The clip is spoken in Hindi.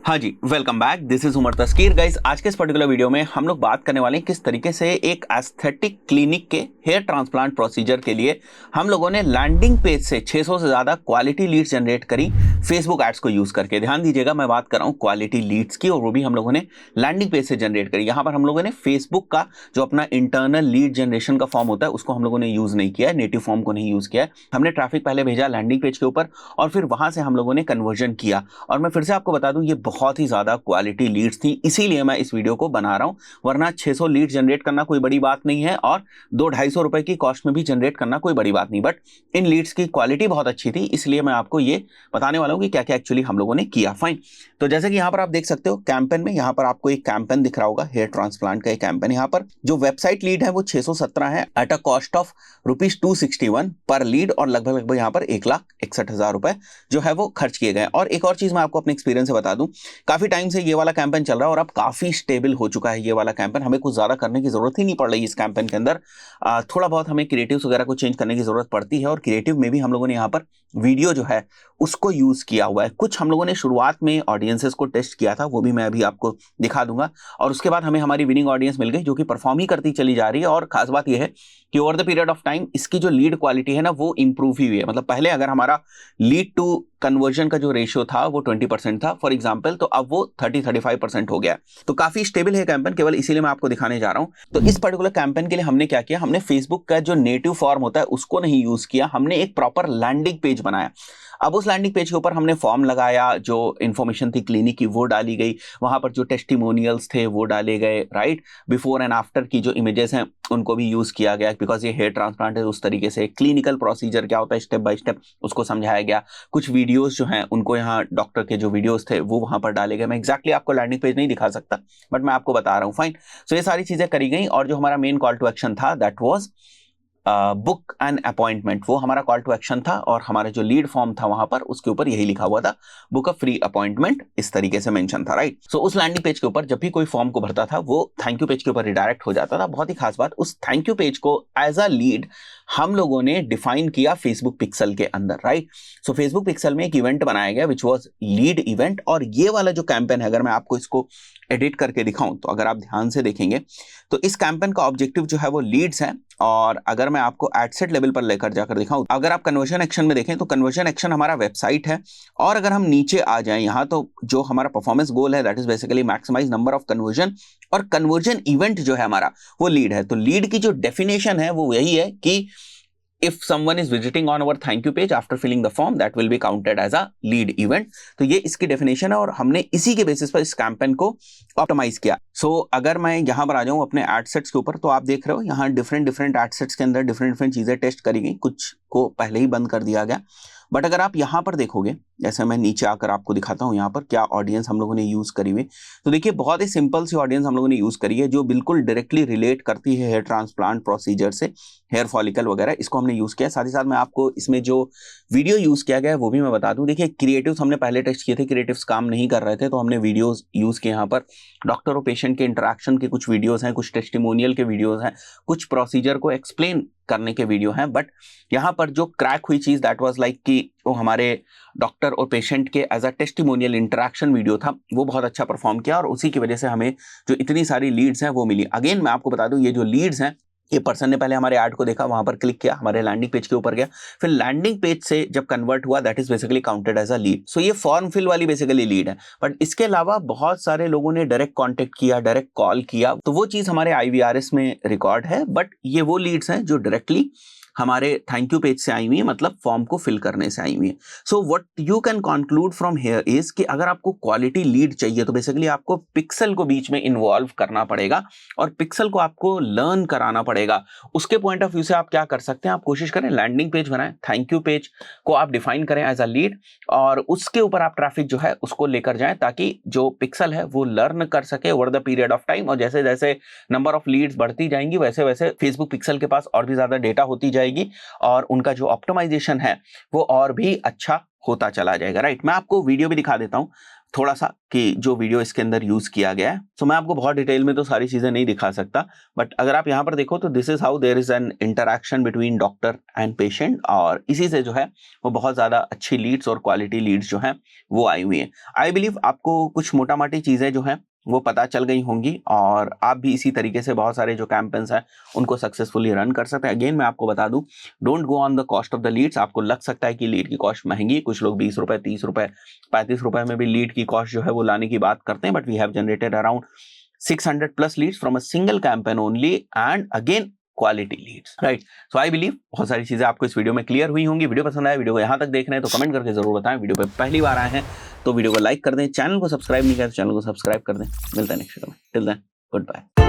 हाँ जी, welcome back. This is Umar Taskeer. Guys, आज के इस पर्टिकुलर वीडियो में हम लोग बात करने वाले हैं किस तरीके से एक एस्थेटिक क्लिनिक के हेयर ट्रांसप्लांट प्रोसीजर के लिए हम लोगों ने लैंडिंग पेज से 600 से ज्यादा क्वालिटी लीड्स जनरेट करी फेसबुक एड्स को यूज करके। ध्यान दीजिएगा, मैं बात कर रहा हूँ क्वालिटी लीड्स की, और वो भी हम लोगों ने लैंडिंग पेज से जनरेट करी। यहाँ पर हम लोगों ने फेसबुक का जो अपना इंटरनल लीड जनरेशन का फॉर्म होता है उसको हम लोगों ने यूज नहीं किया है, नेटिव फॉर्म को नहीं यूज किया है। हमने ट्रैफिक पहले भेजा लैंडिंग पेज के ऊपर और फिर वहां से हम लोगों ने कन्वर्जन किया। और मैं फिर से आपको बता दूं, ये बहुत ही ज्यादा क्वालिटी लीड्स थी, इसीलिए मैं इस वीडियो को बना रहा हूं। वरना 600 लीड जनरेट करना कोई बड़ी बात नहीं है, और 200-250 रुपए की कॉस्ट में भी जनरेट करना कोई बड़ी बात नहीं। बट इन लीड्स की क्वालिटी बहुत अच्छी थी, इसलिए मैं आपको ये बताने वाला हूं कि क्या क्या एक्चुअली हम लोगों ने किया। फाइन। तो जैसे कि यहां पर आप देख सकते हो कैंपेन में, यहां पर आपको एक कैंपेन दिख रहा होगा, हेयर ट्रांसप्लांट का एक कैंपेन। यहां पर जो वेबसाइट लीड है वो 617 है एट अ कॉस्ट ऑफ ₹261 पर लीड, और लगभग लगभग यहां पर 1,61,000 रुपए जो है वो खर्च किए गए। और एक और चीज मैं आपको अपने एक्सपीरियंस से बता दूं, काफी टाइम से ये वाला कैंपेन चल रहा है और अब काफी स्टेबल हो चुका है ये वाला कैंपेन। हमें कुछ ज्यादा करने की जरूरत ही नहीं पड़ रही इस कैंपेन के अंदर। थोड़ा बहुत हमें क्रिएटिव्स वगैरह को चेंज करने की जरूरत पड़ती है, और क्रिएटिव में भी हम लोगों ने यहाँ पर वीडियो जो है उसको यूज किया हुआ है। कुछ हम लोगों ने शुरुआत में ऑडियंसेस को टेस्ट किया था, वो भी मैं अभी आपको दिखा दूंगा। और उसके बाद हमें हमारी विनिंग ऑडियंस मिल गई जो कि परफॉर्म ही करती चली जा रही है। और खास बात यह है कि over the period of time इसकी जो लीड क्वालिटी है ना वो इंप्रूव ही हुई है। मतलब पहले अगर हमारा लीड टू कन्वर्जन का जो रेशियो था वो 20% था फॉर एग्जांपल, तो अब वो 30-35% हो गया। तो काफी स्टेबल है कैंपेन, केवल इसीलिए मैं आपको दिखाने जा रहा हूं। तो इस पर्टिकुलर कैंपेन के लिए हमने क्या किया, हमने फेसबुक का जो नेटिव फॉर्म होता है उसको नहीं यूज किया, हमने एक प्रॉपर लैंडिंग पेज बनाया। अब उस लैंडिंग पेज के ऊपर हमने फॉर्म लगाया, जो इन्फॉर्मेशन थी क्लिनिक की वो डाली गई, वहां पर जो टेस्टिमोनियल्स थे वो डाले गए, राइट। बिफोर एंड आफ्टर की जो इमेजेस हैं उनको भी यूज किया गया, बिकॉज ये हेयर ट्रांसप्लांट है। उस तरीके से क्लिनिकल प्रोसीजर क्या होता है स्टेप बाय स्टेप उसको समझाया गया। कुछ वीडियोस जो हैं उनको यहाँ डॉक्टर के जो वीडियोस थे वो वहां पर डाले गए। मैं एक्जैक्टली आपको लैंडिंग पेज नहीं दिखा सकता, बट मैं आपको बता रहा हूँ। फाइन। सो ये सारी चीजें करी गई, और जो हमारा मेन कॉल टू एक्शन था that was book an appointment, वो हमारा कॉल टू एक्शन था। और हमारा जो लीड फॉर्म था वहां पर उसके ऊपर यही लिखा हुआ था, बुक अ फ्री अपॉइंटमेंट, इस तरीके से मेंशन था, राइट। सो उस लैंडिंग पेज के ऊपर जब भी कोई फॉर्म को भरता था वो थैंक यू पेज के ऊपर रिडायरेक्ट हो जाता था। बहुत ही खास बात, उस थैंक यू पेज को एज अ लीड हम लोगों ने डिफाइन किया फेसबुक पिक्सल के अंदर, राइट। सो फेसबुक पिक्सल में एक इवेंट बनाया गया विच वॉज लीड इवेंट। और ये वाला जो कैंपेन है, अगर मैं आपको इसको एडिट करके दिखाऊं तो अगर आप ध्यान से देखेंगे तो इस कैंपेन का ऑब्जेक्टिव जो है वो लीड्स है। और अगर मैं आपको एड सेट लेवल पर लेकर जाकर दिखाऊं, अगर आप कन्वर्जन एक्शन में देखें तो कन्वर्जन एक्शन हमारा वेबसाइट है। और अगर हम नीचे आ जाएं यहां, तो जो हमारा परफॉर्मेंस गोल है that is basically maximise number of conversion, और कन्वर्जन इवेंट जो है हमारा वो लीड है। तो लीड की जो डेफिनेशन है वो यही है कि if someone is visiting on our thank you page after filling the form, that will be counted as a lead event। तो ये इसकी डेफिनेशन है, और हमने इसी के बेसिस पर इस कैंपेन को ऑप्टिमाइज किया। अगर मैं यहां पर आ जाऊं अपने एडसेट्स के ऊपर, तो आप देख रहे हो यहां डिफरेंट डिफरेंट एडसेट्स के अंदर डिफरेंट डिफरेंट चीजें टेस्ट करी गई, कुछ को पहले ही बंद कर दिया गया। बट अगर आप यहां पर देखोगे, जैसे मैं नीचे आकर आपको दिखाता हूं यहां पर क्या ऑडियंस हम लोगों ने यूज करी हुई, तो देखिए बहुत ही सिंपल सी ऑडियंस हम लोगों ने यूज करी है जो बिल्कुल डायरेक्टली रिलेट करती है हेयर ट्रांसप्लांट प्रोसीजर से, हेयर फॉलिकल वगैरह, इसको हमने यूज किया। साथ ही साथ मैं आपको इसमें जो वीडियो यूज किया गया है वो भी मैं बता दूं। देखिए क्रिएटिव्स हमने पहले टेस्ट किए थे, क्रिएटिव्स काम नहीं कर रहे थे, तो हमने वीडियोस यूज किए। यहाँ पर डॉक्टर और पेशेंट के इंटरेक्शन के कुछ वीडियोस हैं, कुछ टेस्टिमोनियल के वीडियोस हैं, कुछ प्रोसीजर को एक्सप्लेन करने के वीडियो हैं। बट यहाँ पर जो क्रैक हुई चीज दैट वाज लाइक कि वो हमारे डॉक्टर और पेशेंट के as a testimonial interaction video था, वो बहुत अच्छा परफॉर्म किया, और उसी की वजह से हमें जो इतनी सारी लीड्स हैं वो मिली। अगेन मैं आपको बता दूं, ये जो लीड्स हैं, ये पर्सन ने पहले हमारे ऐड को देखा, वहां पर क्लिक किया, हमारे लैंडिंग पेज के ऊपर गया, फिर लैंडिंग पेज से जब कन्वर्ट हुआ that is basically counted as a lead. So ये फॉर्म फिल वाली बेसिकली लीड है। बट इसके अलावा बहुत सारे लोगों ने डायरेक्ट कांटेक्ट किया, डायरेक्ट कॉल किया, तो वो चीज हमारे IVRS में रिकॉर्ड है। बट ये वो लीड्स हैं जो डायरेक्टली हमारे थैंक यू पेज से आई हुई है, मतलब फॉर्म को फिल करने से आई हुई है। So what you can conclude from here is कि अगर आपको क्वालिटी लीड चाहिए तो बेसिकली आपको पिक्सल को बीच में इन्वॉल्व करना पड़ेगा, और पिक्सल को आपको लर्न कराना पड़ेगा। उसके पॉइंट ऑफ व्यू से आप क्या कर सकते हैं, आप कोशिश करें लैंडिंग पेज बनाएं, थैंक यू पेज को आप डिफाइन करें एज अ लीड, और उसके ऊपर आप ट्रैफिक जो है उसको लेकर जाएं, ताकि जो पिक्सल है वो लर्न कर सके over the period of time. और जैसे जैसे नंबर ऑफ लीड्स बढ़ती जाएंगी वैसे वैसे फेसबुक पिक्सल के पास और भी ज्यादा डेटा होती जाएगी, और उनका जो ऑप्टिमाइजेशन है वो और भी अच्छा होता चला जाएगा, राइट। मैं आपको वीडियो भी दिखा देता हूं। थोड़ा सा कि जो वीडियो इसके अंदर यूज किया गया है। सो मैं आपको बहुत डिटेल में तो सारी चीजें नहीं दिखा सकता, बट अगर आप यहाँ पर देखो तो this is how there is an interaction between doctor and patient, और इसी से जो है वो बहुत ज्यादा अच्छी लीड्स और क्वालिटी लीड्स जो है वो आई हुई है। आई बिलीव आपको कुछ मोटा मोटी चीजें जो है वो पता चल गई होंगी, और आप भी इसी तरीके से बहुत सारे जो कैंपेन्स हैं उनको सक्सेसफुली रन कर सकते हैं। अगेन मैं आपको बता दूं, don't go on the cost of the leads. आपको लग सकता है कि लीड की कॉस्ट महंगी, कुछ लोग 20 रुपए 30 रुपए 35 रुपए में भी लीड की कॉस्ट जो है वो लाने की बात करते हैं, but we have generated around 600 plus leads from a single campaign only, and again quality leads, right. So I believe बहुत सारी चीजें आपको इस वीडियो में क्लियर हुई होंगी। वीडियो पसंद आया, वीडियो को यहां तक देख रहे हैं तो कमेंट करके जरूर बताएं। वीडियो पे पहली बार आए हैं तो वीडियो को लाइक कर दें, चैनल को सब्सक्राइब नहीं किया तो चैनल को सब्सक्राइब कर दें। मिलता है नेक्स्ट वीडियो में, टिल देन गुड बाय।